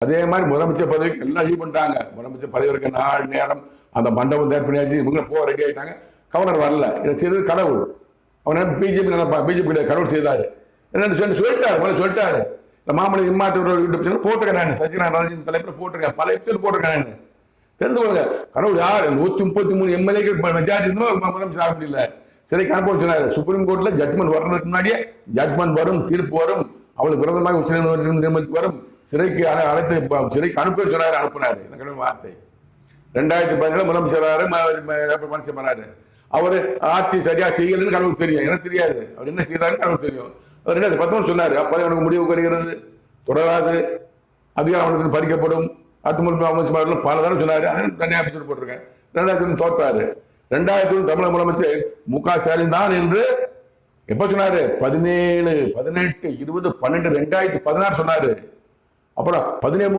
அதே மாதிரி முதலமைச்சர் பதவிக்கு எல்லாம் லீவ் பண்ணிட்டாங்க. முதலமைச்சர் பதவி இருக்க நாள் நேரம் அந்த மண்டபம் தயார் பண்ணியாச்சு. இவங்க போக ரெடி ஆகிட்டாங்க. கவர்னர் வரல. இதை செய்தது கடவுள். அவன் பிஜேபி நினைப்பா, பிஜேபி கடவுள் செய்தாரு. என்னன்னு சொல்லிட்டாரு, முதல்ல சொல்லிட்டாரு. இந்த மாமலை இம்மாற்ற யூடியூப் போட்டிருக்கேன் நான், சசிகலா ராஜன் தலைப்பில் போட்டிருக்கேன், பல எபிசோடு போட்டிருக்கேன் நான். தெரிந்து கொள்ளுங்க, கடவுள் யார்? 133 எம்எல்ஏக்கள் மெஜாரிட்டி இருந்தோம், முதலமைச்சர் ஆக முடியல. சிறைக்கு அனுப்ப சொன்னாரு. சுப்ரீம் கோர்ட்ல ஜட்மெண்ட் வர்றதுக்கு முன்னாடியே ஜட்மெண்ட் வரும், தீர்ப்பு வரும், அவளுக்கு விரோதமாக உச்சநீதிமன்றத்துக்கு வரும், சிறைக்கு அழைத்து சிறைக்கு அனுப்ப சொன்னாரு, அனுப்பினாரு. இந்த வார்த்தை 2017 முதலமைச்சர் மனுஷன் பண்ணாரு. அவரு ஆட்சி சரியா செய்யலன்னு கடவுள் தெரியும், எனக்கு தெரியாது. அவர் என்ன செய்யறாரு கடவுள் தெரியும். அவர் 2019 சொன்னாரு, அப்போ எனக்கு முடிவு வருகிறது, தொடராது, அதிகாரம் பறிக்கப்படும், அமைச்சர் பல தடவை சொன்னாரு. தனியாக எபிசோடு போட்டிருக்கேன். 2000 தோற்றாரு. 2000 தமிழக முதலமைச்சர் மு.க. ஸ்டாலின் தான் என்று எப்ப சொன்னாரு? 17, 18, 20, 12, 2016 சொன்னாரு. அப்புறம் 17